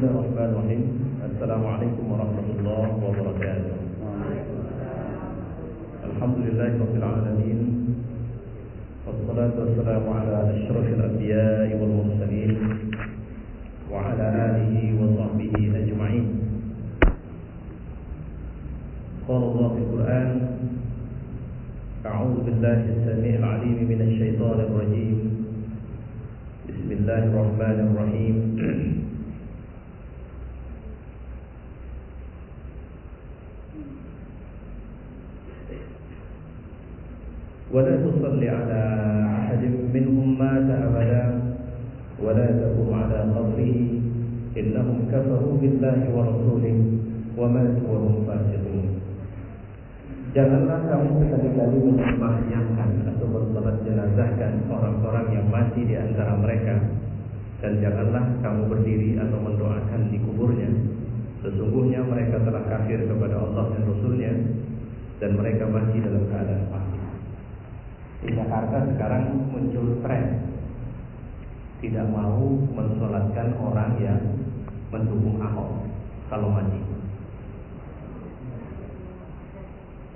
Bismillahirrahmanirrahim. Assalamualaikum warahmatullahi wabarakatuh. Alhamdulillahirabbil alamin. Wassalatu wassalamu ala asyrafil anbiya'i wal mursalin wa ala alihi wa sahbihi ajma'in. Qala Allah fil Qur'an, A'udzu billahi as-sami'il 'alim minasy syaithanir rajim. Bismillahirrahmanirrahim. ولا تصل على أحد منهم مات أبدا ولا تقم على قبره إنهم كفروا بالله ورسوله وماتوا وهم فاسقون. Janganlah kamu sekali-kali menyembahkan atau bersolat jenazahkan orang-orang yang mati di antara mereka, dan janganlah kamu berdiri atau mendoakan di kuburnya. Sesungguhnya mereka telah kafir kepada Allah dan Rasulnya, dan mereka mati dalam keadaan fasik. Di Jakarta sekarang muncul tren tidak mau mensolatkan orang yang mendukung Ahok kalau mati.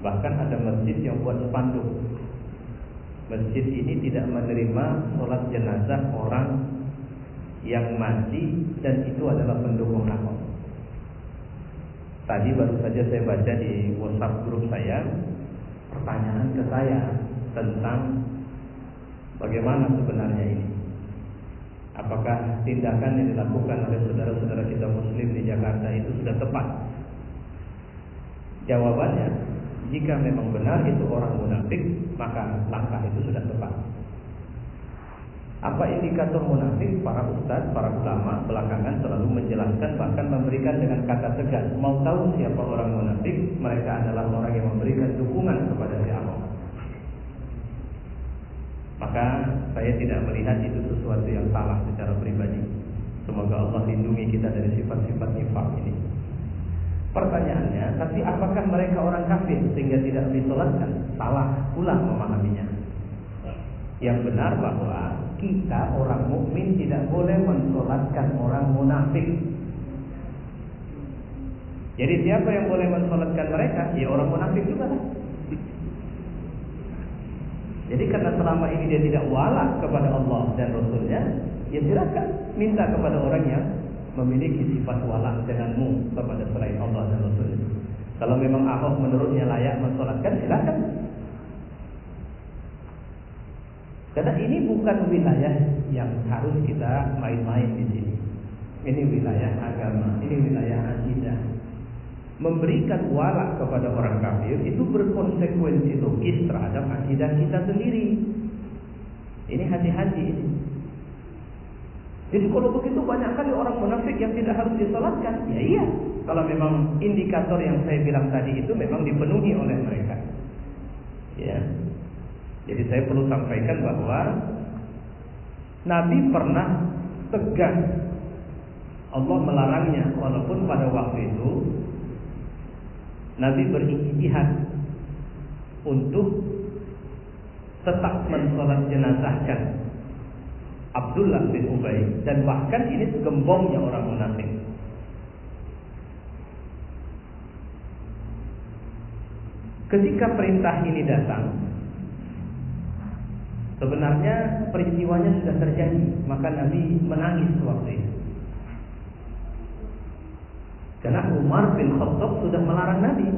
Bahkan ada masjid yang buat spanduk, masjid ini tidak menerima sholat jenazah orang yang mati dan itu adalah pendukung Ahok. Tadi baru saja saya baca di WhatsApp grup saya pertanyaan ke saya tentang bagaimana sebenarnya ini. Apakah tindakan yang dilakukan oleh saudara-saudara kita muslim di Jakarta itu sudah tepat? Jawabannya, jika memang benar itu orang munafik, maka langkah itu sudah tepat. Apa indikator munafik? Para ustaz, para ulama belakangan selalu menjelaskan, bahkan memberikan dengan kata tegas. Mau tahu siapa orang munafik? Mereka adalah orang yang memberikan dukungan kepada si Ahok. Maka saya tidak melihat itu sesuatu yang salah secara pribadi. Semoga Allah lindungi kita dari sifat-sifat nifaq ini. Pertanyaannya, tapi apakah mereka orang kafir sehingga tidak disolatkan? Salah pula memahaminya. Yang benar bahwa kita orang mukmin tidak boleh mensolatkan orang munafik. Jadi siapa yang boleh mensolatkan mereka? Ya orang munafik juga lah. Jadi karena selama ini dia tidak wala kepada Allah dan Rasulnya, ya silakan minta kepada orang yang memiliki sifat wala denganmu kepada selain Allah dan Rasulnya. Kalau memang Ahok menurutnya layak mensolatkan, silakan. Karena ini bukan wilayah yang harus kita main-main di sini. Ini wilayah agama, ini wilayah akidah. Memberikan wala kepada orang kafir itu berkonsekuensi logis terhadap akidah kita sendiri. Ini hati-hati ini. Jadi kalau begitu banyak kali orang munafik yang tidak harus disolatkan. Ya iya, kalau memang indikator yang saya bilang tadi itu memang dipenuhi oleh mereka. Ya. Jadi saya perlu sampaikan bahwa Nabi pernah tegas Allah melarangnya, walaupun pada waktu itu Nabi berijtihad untuk tetap mensolat jenazahkan Abdullah bin Ubay, dan bahkan ini gembongnya orang munafik. Ketika perintah ini datang, sebenarnya peristiwanya sudah terjadi, maka Nabi menangis waktu itu. Karena Umar bin Khattab sudah melarang Nabi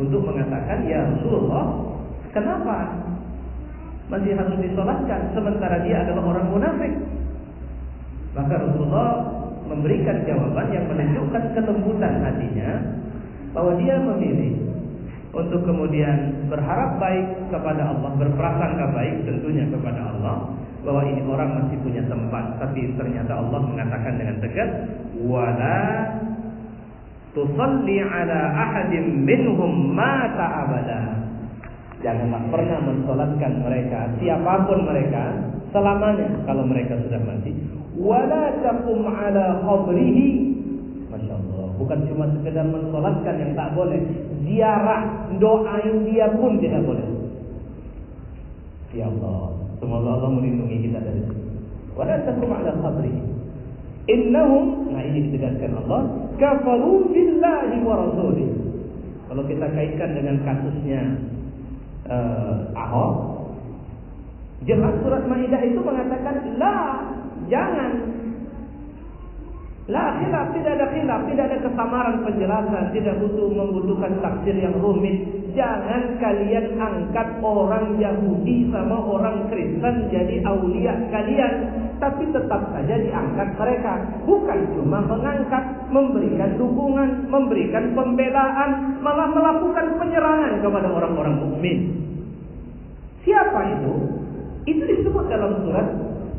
untuk mengatakan, ya Rasulullah, kenapa masih harus disolatkan sementara dia adalah orang munafik? Maka Rasulullah memberikan jawaban yang menunjukkan kelembutan hatinya, bahwa dia memilih untuk kemudian berharap baik kepada Allah, berprasangka baik tentunya kepada Allah, bahwa ini orang masih punya tempat. Tapi ternyata Allah mengatakan dengan tegas, wala tusalli ala ahadin minhum mata abada. Janganlah pernah mensolatkan mereka, siapapun mereka, selamanya kalau mereka sudah mati. Wala taqum ala qabrihi. Masya Allah, bukan cuma sekedar mensolatkan yang tak boleh, ziarah, doain dia pun tidak boleh. Ya Allah, semoga Allah melindungi kita dari itu. Wala taqum ala qabrihi. Innahum, nah ini ditegaskan Allah, kafaru billahi wa rasulih. Kalau kita kaitkan dengan kasusnya Ahok, jelas surat Maidah itu mengatakan jangan. La khilaf, tidak ada khilaf, tidak ada kesamaran penjelasan, tidak membutuhkan tafsir yang rumit. Jangan kalian angkat orang Yahudi sama orang Kristen jadi aulia kalian, tapi tetap saja diangkat mereka. Bukan cuma mengangkat, memberikan dukungan, memberikan pembelaan, malah melakukan penyerangan kepada orang-orang mukmin. Siapa itu? Itu disebut dalam surat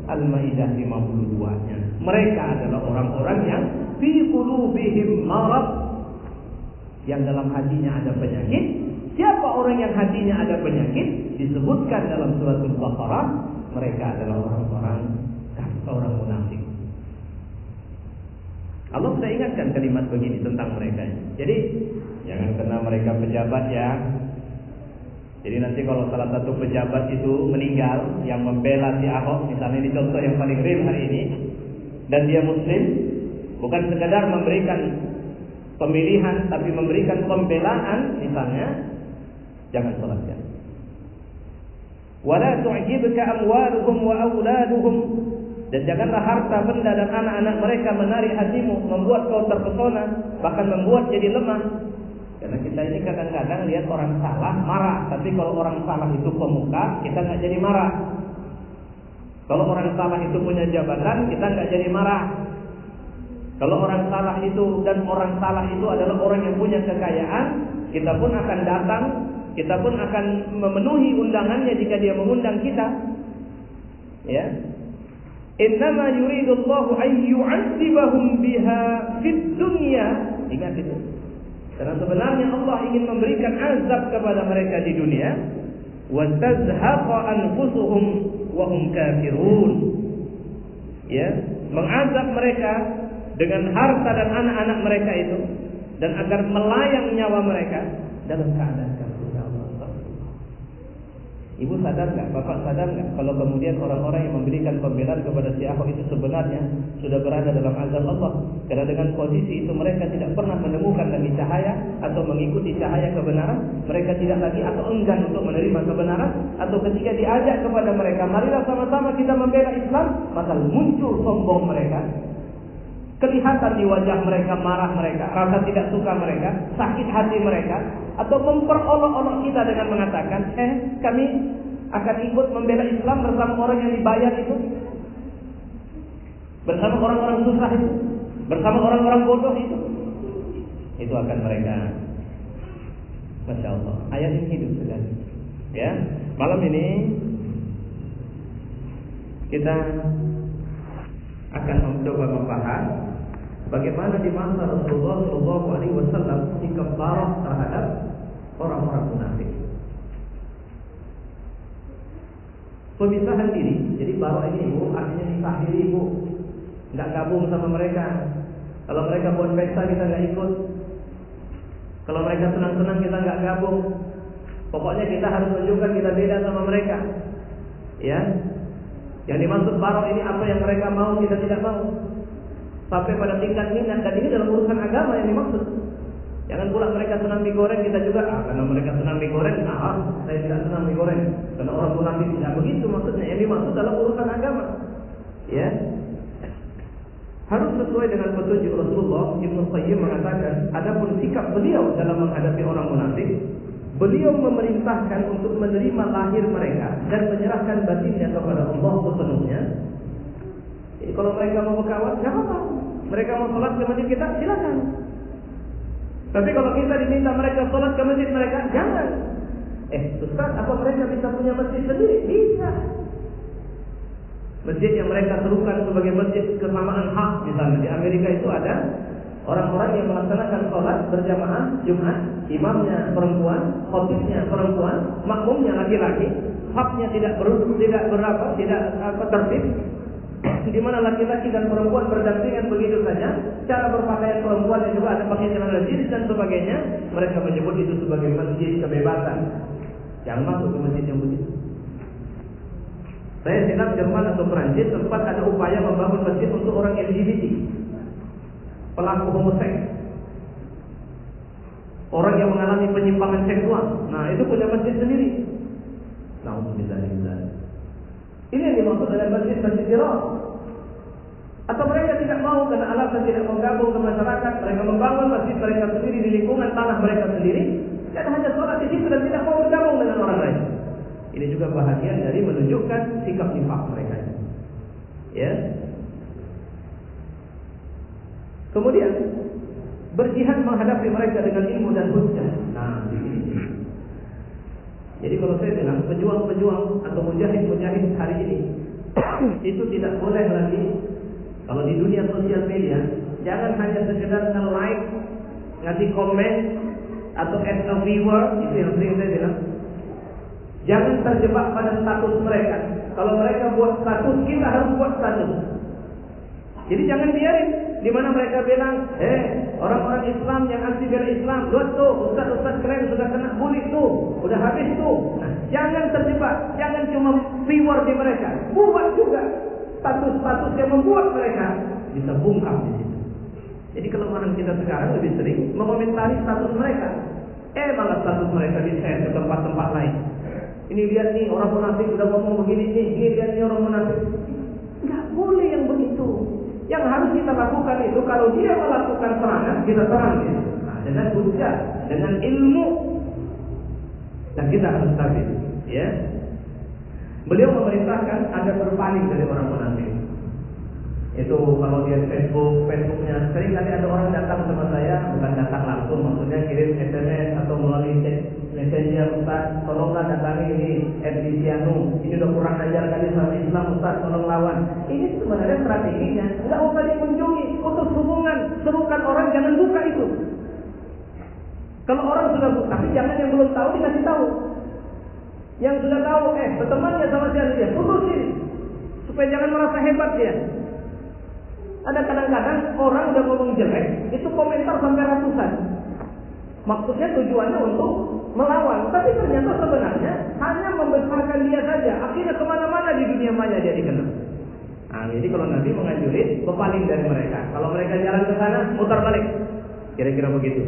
Al-Maidah 52-nya. Mereka adalah orang-orang yang fi qulubihim marad, yang dalam hatinya ada penyakit. Siapa orang yang hatinya ada penyakit? Disebutkan dalam surat Al-Baqarah, mereka adalah orang munafik. Allah sudah ingatkan kalimat begini tentang mereka. Jadi jangan kena mereka pejabat ya. Jadi nanti kalau salah satu pejabat itu meninggal yang membela si Ahok, misalnya ini contoh yang paling real hari ini, dan dia muslim, bukan sekadar memberikan pemilihan tapi memberikan pembelaan misalnya, jangan sholatkan. Wala tu'jibka amwaluhum wa auladuhum, dan janganlah harta benda dan anak-anak mereka menarik hatimu, membuat kau terpesona, bahkan membuat jadi lemah. Karena kita ini kadang-kadang lihat orang salah marah, tapi kalau orang salah itu pemuka, kita nggak jadi marah. Kalau orang salah itu punya jabatan, kita nggak jadi marah. Kalau orang salah itu dan orang salah itu adalah orang yang punya kekayaan, kita pun akan datang, kita pun akan memenuhi undangannya jika dia mengundang kita. Ya. Innama yuridullahu an yu'adzibahum biha fid dunya. Ingat itu. Karena sebenarnya Allah ingin memberikan azab kepada mereka di dunia, wa tazhaqa anfusuhum wa hum kafirun. Ya, mengazab mereka dengan harta dan anak-anak mereka itu, dan agar melayang nyawa mereka dalam keadaan kafir. Ibu sadar nggak, bapak sadar nggak, kalau kemudian orang-orang yang memberikan pembelaan kepada si Ahok itu sebenarnya sudah berada dalam azab Allah, karena dengan posisi itu mereka tidak pernah menemukan lagi cahaya atau mengikuti cahaya kebenaran, mereka tidak lagi atau enggan untuk menerima kebenaran, atau ketika diajak kepada mereka, marilah sama-sama kita membela Islam, maka muncul sombong mereka, kelihatan di wajah mereka marah mereka, rasa tidak suka mereka, sakit hati mereka, atau memperolok-olok kita dengan mengatakan, kami akan ikut membela Islam bersama orang yang dibayar itu, bersama orang-orang susah itu, bersama orang-orang bodoh itu. Itu akan mereka. Masya Allah, ayat ini hidup sekali. Ya, malam ini kita akan mencoba membahas bagaimana di masa Rasulullah SAW sikap barok terhadap orang-orang munafik. Pemisahan diri. Jadi barok ini ibu artinya misah diri ibu, nggak gabung sama mereka. Kalau mereka buat pesta kita nggak ikut. Kalau mereka senang-senang kita nggak gabung. Pokoknya kita harus menunjukkan kita beda sama mereka. Ya. Yang dimaksud barok ini apa yang mereka mau kita tidak mau. Sampai pada tingkat minat, dan ini dalam urusan agama yang dimaksud. Jangan pula mereka senang mie goreng, kita juga karena mereka senang mie goreng, saya tidak senang mie goreng. Karena orang munafik tidak begitu maksudnya. Yang dimaksud dalam urusan agama. Ya. Harus sesuai dengan petunjuk Rasulullah. Ibnu Qayyim mengatakan, adapun sikap beliau dalam menghadapi orang munafik, beliau memerintahkan untuk menerima lahir mereka dan menyerahkan batinnya kepada Allah sepenuhnya. Jadi kalau mereka mau berkawan, jangan apa. Mereka mau sholat ke masjid kita, silakan. Tapi kalau kita diminta mereka sholat ke masjid mereka, jangan. Ustaz, apa mereka bisa punya masjid sendiri? Bisa. Masjid yang mereka serukan sebagai masjid kesamaan hak, misalnya di Amerika itu ada orang-orang yang melaksanakan sholat berjamaah Jumat, imamnya perempuan, khotibnya perempuan, makmumnya laki-laki, haknya tidak tertib, di mana laki-laki dan perempuan berdampingan begitu saja, cara berpakaian perempuan yang juga ada pakai celana jeans dan sebagainya, mereka menyebut itu sebagai masjid kebebasan. Jangan masuk ke masjid yang begitu. Saya silap Jerman atau Perancis sempat ada upaya membangun masjid untuk orang LGBT, pelaku homoseks, orang yang mengalami penyimpangan seksual. Nah, itu punya masjid sendiri. Alhamdulillah. Ini yang dimaksud dengan masjid dirar. Atau mereka tidak mau karena alasan tidak mau gabung ke masyarakat, mereka membangun masjid mereka sendiri di lingkungan tanah mereka sendiri, dan hanya sholat di situ dan tidak mau bergabung dengan orang lain. Ini juga bahagian dari menunjukkan sikap nifaq mereka. Ya. Kemudian berjihad menghadapi mereka dengan ilmu dan hujjah. Nah, ini. Jadi kalau saya bilang pejuang-pejuang atau mujahid-mujahid hari ini itu tidak boleh lagi kalau di dunia sosial media, jangan hanya sekedar nge-like, ngasih komen atau as a viewer, itu yang sering saya bilang. Jangan terjebak pada status mereka. Kalau mereka buat status, kita harus buat status. Jadi jangan biarin di mana mereka bilang, orang-orang Islam yang anti bela Islam, tuh, ustaz-ustaz kalian sudah kena bully tuh, udah habis tuh. Nah, jangan terjebak, jangan cuma viewer di mereka. Buat juga status-status yang membuat mereka bisa bungkam di situ. Jadi kelemahan kita sekarang lebih sering mengomentari status mereka. Malah status mereka di-share ke tempat-tempat lain. Ini lihat nih orang munafik udah ngomong begini nih, ini lihat nih orang munafik. Enggak boleh yang begitu. Yang harus kita lakukan itu kalau dia melakukan serangan, kita serang dia. Nah, dengan hujjah, dengan ilmu, dan kita harus stabil. Ya. Beliau memerintahkan agar berpaling dari orang munafik. Itu kalau dia Facebooknya sering kali ada orang datang sama saya, bukan datang langsung, maksudnya kirim SMS atau melalui Messenger, Ustaz, tolonglah datangi ini Edisianu, ini udah kurang ajar kali sama Islam, Ustaz, tolong lawan. Ini sebenarnya strateginya, nggak usah dikunjungi, untuk hubungan, serukan orang jangan buka itu. Kalau orang sudah buka, tapi jangan yang belum tahu dikasih tahu. Yang sudah tahu, bertemannya sama dia, putusin, supaya jangan merasa hebat dia. Ada kadang-kadang orang udah ngomong jelek, itu komentar sampai ratusan. Maksudnya tujuannya untuk melawan, tapi ternyata sebenarnya hanya membesarkan dia saja. Akhirnya kemana-mana di dunia maya dia dikenal. Nah, jadi kalau Nabi menganjuri berpaling dari mereka. Kalau mereka jalan ke sana, mutar balik. Kira-kira begitu.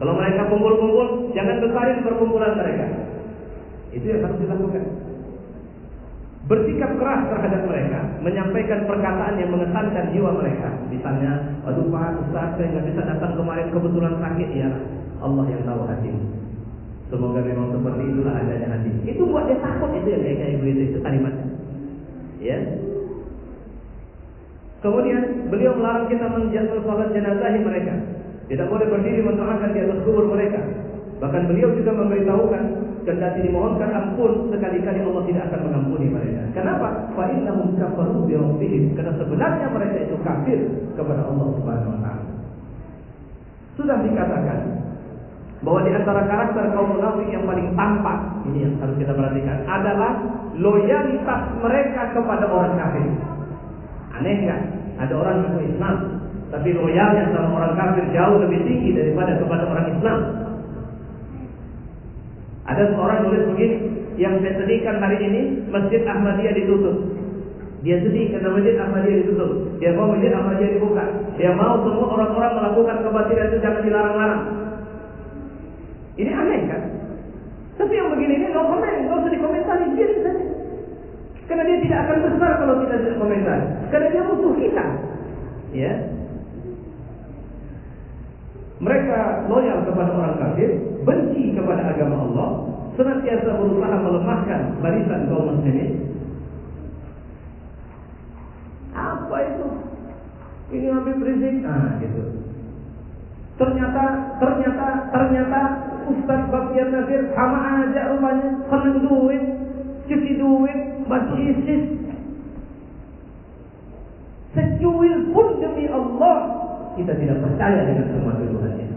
Kalau mereka kumpul-kumpul, jangan besarin perkumpulan mereka. Itu yang harus dilakukan. Bersikap keras terhadap mereka, menyampaikan perkataan yang mengesankan jiwa mereka. Misalnya, aduh Pak Ustaz, saya nggak bisa datang kemarin kebetulan sakit. Ya, Allah yang tahu hatimu. Semoga memang seperti itulah adanya hati. Itu buat dia takut, itu yang kayak begitu, itu kalimatnya. Ya. Kemudian beliau melarang kita menjatuhkan salat jenazah mereka. Tidak boleh berdiri mendoakan di atas kubur mereka. Bahkan beliau juga memberitahukan, kendati dimohonkan ampun, sekali-kali Allah tidak akan mengampuni mereka. Kenapa? Fa innahum kafaru bi rabbihim. Karena sebenarnya mereka itu kafir kepada Allah Subhanahu wa taala. Sudah dikatakan bahwa di antara karakter kaum munafik yang paling tampak, ini yang harus kita perhatikan, adalah loyalitas mereka kepada orang kafir. Aneh enggak? Ada orang yang Islam, tapi loyalnya sama orang kafir jauh lebih tinggi daripada kepada orang Islam. Ada seorang nulis begini, yang saya sedihkan hari ini, Masjid Ahmadiyah ditutup. Dia sedih karena Masjid Ahmadiyah ditutup. Dia mau Masjid Ahmadiyah dibuka. Dia mau semua orang-orang melakukan kebatilan itu jangan dilarang-larang. Ini aneh kan? Tapi yang begini ini no comment, nggak usah dikomentari, biarin saja. Karena dia tidak akan besar kalau tidak dikomentari. Karena dia musuh kita. Ya. Mereka loyal kepada orang kafir, benci kepada agama Allah, senantiasa berusaha melemahkan barisan kaum muslimin. Apa itu? Ini Habib Rizik, gitu. Ternyata Ustaz Bakhtiar Nasir sama aja rupanya, seneng duit, cuci duit, bantu ISIS. Secuil pun demi Allah, kita tidak percaya dengan semua tuduhan itu.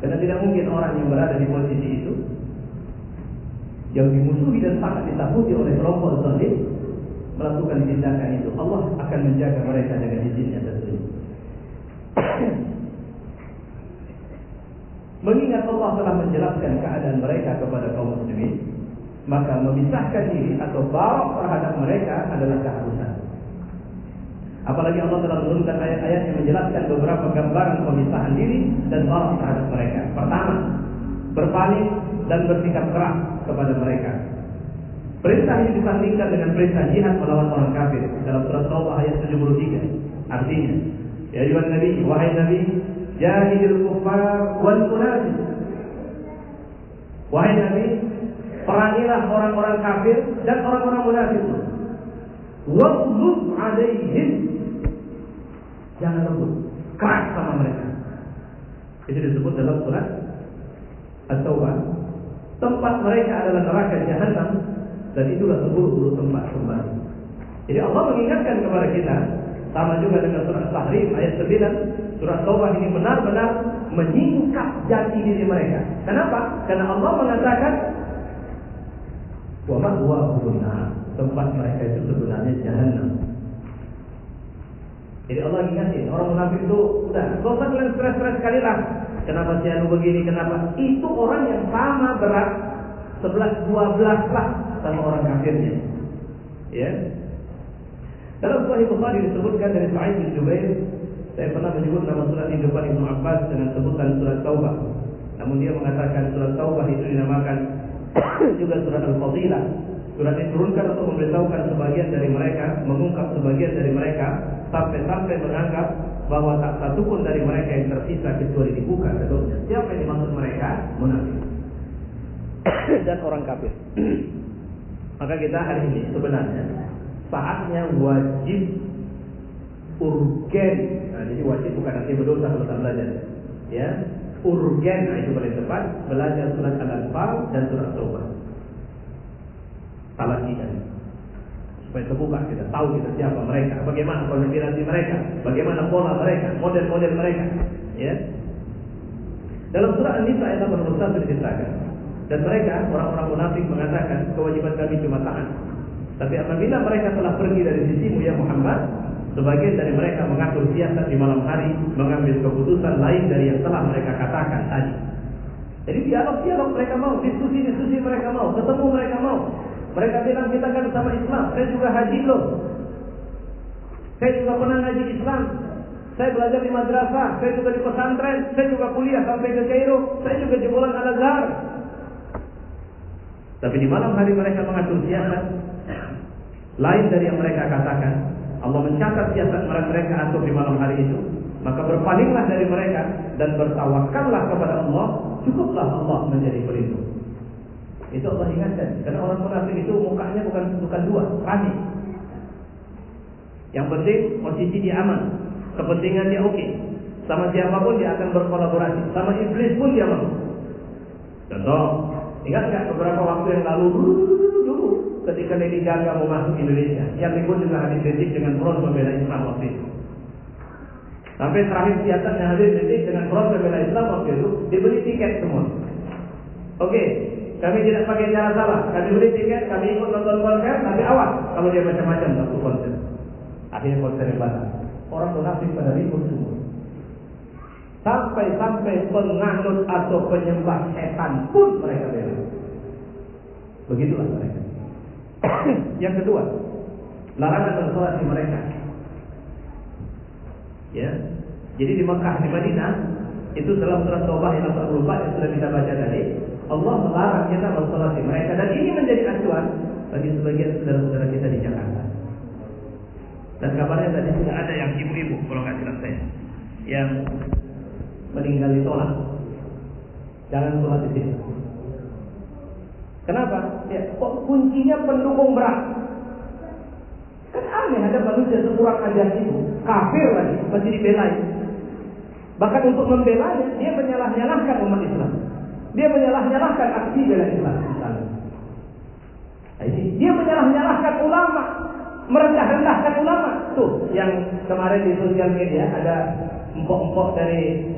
Karena tidak mungkin orang yang berada di posisi itu, yang dimusuhi dan sangat ditakuti oleh kelompok zalim, melakukan tindakan itu. Allah akan menjaga mereka dengan izinnya tentunya. Mengingat Allah telah menjelaskan keadaan mereka kepada kaum muslimin, maka memisahkan diri atau barok terhadap mereka adalah keharusan. Apalagi Allah telah menurunkan ayat-ayat yang menjelaskan beberapa gambaran pemisahan diri dan barok terhadap mereka. Pertama, berpaling dan bersikap keras kepada mereka. Perintah ini disandingkan dengan perintah jihad melawan orang kafir dalam surat Taubah ayat 73. Artinya, ya ayuhan nabi, wahai nabi, jahidil kuffar wal munafiq. Wahai nabi, perangilah orang-orang kafir dan orang-orang munafik. Waghluz alaihim. Jangan lembut, keras sama mereka. Itu disebut dalam surat At-Taubah. Tempat mereka adalah neraka Jahannam, dan itulah seburuk-buruk tempat kembali. Jadi Allah mengingatkan kepada kita, sama juga dengan surat Tahrim ayat 9, surat Taubah ini benar-benar menyingkap jati diri mereka. Kenapa? Karena Allah mengatakan wa ma'wahumun nar, tempat mereka itu sebenarnya Jahannam. Jadi Allah ingatin, orang munafik itu udah, gak usah kalian stres-stres sekali lah. Kenapa si anu begini, kenapa? Itu orang yang sama berat 11-12 lah sama orang kafirnya. Ya. Dalam Sahih Bukhari disebutkan dari Sa'id bin Jubair, saya pernah menyebut nama surat di depan Ibnu Abbas dengan sebutan surat Taubah. Namun dia mengatakan surat Taubah itu dinamakan juga surat Al-Fadilah. Surat ini turunkan untuk memberitahukan sebagian dari mereka, mengungkap sebagian dari mereka, sampai-sampai menganggap bahwa tak satu pun dari mereka yang tersisa kecuali dibuka kedoknya. Siapa yang dimaksud mereka? Munafik dan orang kafir. Maka kita hari ini sebenarnya saatnya wajib urgen. Nah, jadi wajib bukan arti berdosa kalau tak belajar. Ya, urgen, nah itu paling tepat, belajar surat Al-Anfal dan surat Taubah. Salah kita, supaya terbuka kita tahu kita siapa mereka, bagaimana konspirasi mereka, bagaimana pola mereka, model-model mereka. Ya. Dalam surah An-Nisa ayat 81 diceritakan, dan mereka orang-orang munafik mengatakan kewajiban kami cuma taat. Tapi apabila mereka telah pergi dari sisimu ya Muhammad, sebagian dari mereka mengatur siasat di malam hari, mengambil keputusan lain dari yang telah mereka katakan tadi. Jadi dialog-dialog mereka mau, diskusi-diskusi mereka mau, ketemu mereka mau. Mereka bilang kita kan sama Islam. Saya juga haji loh. Saya juga pernah ngaji Islam. Saya belajar di madrasah. Saya juga di pesantren. Saya juga kuliah sampai ke Kairo. Saya juga jebolan Al-Azhar. Tapi di malam hari mereka mengatur siasat lain dari yang mereka katakan. Allah mencatat siasat mereka atur di malam hari itu. Maka berpalinglah dari mereka dan bertawakallah kepada Allah. Cukuplah Allah menjadi pelindung. Itu Allah ingatkan. Karena orang munafik itu mukanya bukan dua, rame. Yang penting posisi dia aman, kepentingan dia oke. Sama siapapun dia akan berkolaborasi. Sama iblis pun dia mau. Contoh, ingat nggak beberapa waktu yang lalu dulu ketika Lady Gaga mau masuk Indonesia, yang ikut juga Habib Rizik dengan front pembela Islam waktu itu. Sampai terakhir siasatnya Habib Rizik dengan front pembela Islam waktu itu dibeli tiket semua. Oke. Kami tidak pakai cara salah. Kami beli tiket, kami ikut nonton konser, tapi awas kalau dia macam-macam satu konser. Akhirnya konser yang batal. Orang munafik pada ribut semua. Sampai penganut atau penyembah setan pun mereka bela. Begitulah mereka. Yang kedua, larangan bersolat di mereka. Ya. Jadi di Mekah, di Madinah, itu dalam surat Taubah yang 84 yang sudah kita baca tadi. Allah melarang kita bersolat di mereka, dan ini menjadi acuan bagi sebagian saudara-saudara kita di Jakarta. Dan kabarnya tadi sudah ada yang ibu-ibu, kalau nggak silap saya, yang meninggal di sholat. Jangan sholat di sini. Kenapa? Ya, kok kuncinya pendukung berat. Kan aneh, ada manusia sekurang ajar itu, kafir lagi, masih dibelain. Bahkan untuk membelanya, dia menyalah-nyalahkan umat Islam. Dia menyalah-nyalahkan aksi bela Islam misalnya. Nah, ini dia menyalah-nyalahkan ulama, merendah-rendahkan ulama. Tuh, yang kemarin di sosial media ada empok-empok dari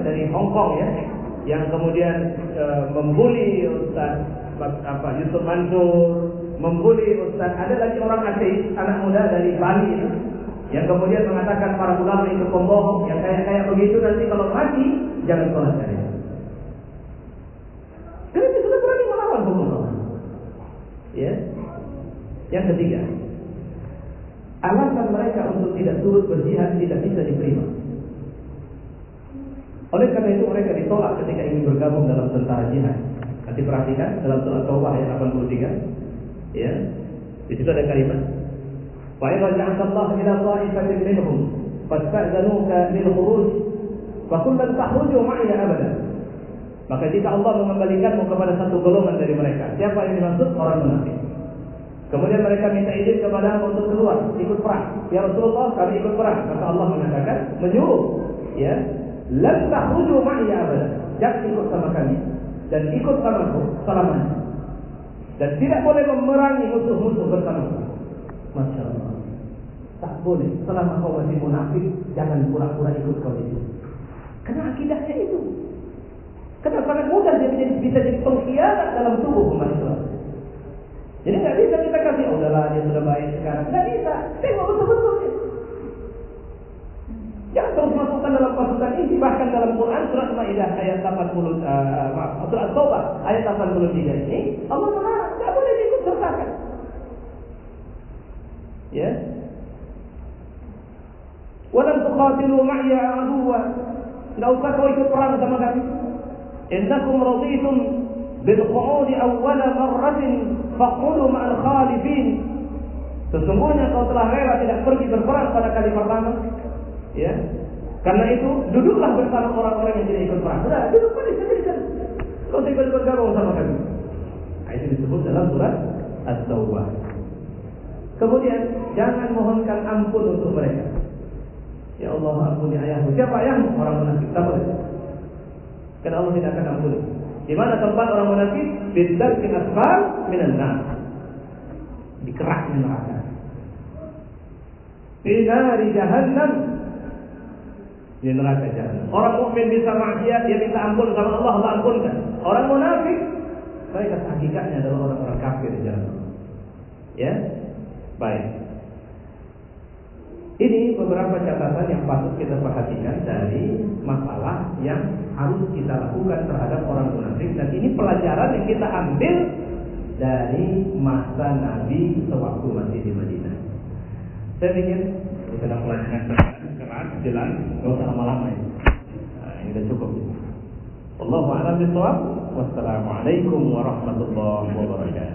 dari Hong Kong ya, yang kemudian membuli Ustaz Yusuf Mansur, membuli Ustaz. Ada lagi orang ateis, anak muda dari Bali itu, yang kemudian mengatakan para ulama itu pembohong, yang kayak begitu nanti kalau mati jangan sholat kalian. Karena itu sudah Ya. Yang ketiga, alasan mereka untuk tidak turut berjihad tidak bisa diterima. Oleh karena itu mereka ditolak ketika ingin bergabung dalam tentara jihad. Nanti perhatikan dalam surah Taubah ayat 83. Ya. Di situ ada kalimat wa idza ja'altallahu ila ta'ifatin minhum fasta'zanuka lil khuruj fa qul lan takhruju ma'iya abada. Maka jika Allah mengembalikanmu kepada satu golongan dari mereka, siapa yang dimaksud? Orang munafik. Kemudian mereka minta izin kepada untuk keluar, ikut perang. Ya Rasulullah, kami ikut perang. Maka Allah mengatakan, menyuruh, ya, lan takhruju ma'iya abada. Jangan ikut sama kami dan ikut samaku selamanya. Dan tidak boleh memerangi musuh-musuh bersama. Masya Allah. Tak boleh. Selama kau masih munafik, jangan pura-pura ikut kau itu. Karena akidahnya itu. Karena sangat mudah dia bisa jadi pengkhianat dalam tubuh umat Islam. Jadi nggak bisa kita kasih, oh udahlah dia sudah baik sekarang. Nggak bisa. Tengok betul-betul. Jangan terus masukkan dalam pasukan ini. Bahkan dalam Quran surat Maidah ayat 80, surat Taubah ayat 83 ini Allah melarang, nggak boleh diikut sertakan. Ya. Walam tuqatilu ma'ya aduwa. Nggak usah kau ikut perang sama kami. Innakum raditum bil qu'udi awwala marratin faqulu ma'al khalifin. Sesungguhnya kau telah rela tidak pergi berperang pada kali pertama. Ya. Karena itu duduklah bersama orang-orang yang tidak ikut perang. Sudah, duduk pada sendiri. Kau tidak bergabung sama kami. Nah, itu disebut dalam surat At-Taubah. Kemudian jangan mohonkan ampun untuk mereka. Ya Allah, ampuni ayahmu. Siapa ayahmu? Orang munafik. Tak boleh. Karena Allah tidak akan ampuni. Di mana tempat orang munafik? Bidarkil asfal minan nar. Di keraknya neraka. Di nari jahannam. Di neraka jahannam. Orang mukmin bisa maksiat, dia minta ampun sama Allah, Allah ampunkan. Orang munafik, mereka hakikatnya adalah orang-orang kafir di jahannam. Ya, baik. Ini beberapa catatan yang patut kita perhatikan dari masalah yang harus kita lakukan terhadap orang munafik, dan ini pelajaran yang kita ambil dari masa Nabi sewaktu masih di Madinah. Saya pikir kita pelajaran keras, jelas, nggak usah lama-lama ini. Nah, ini sudah cukup. Wallahu a'lam bishawab. Wassalamualaikum warahmatullahi wabarakatuh.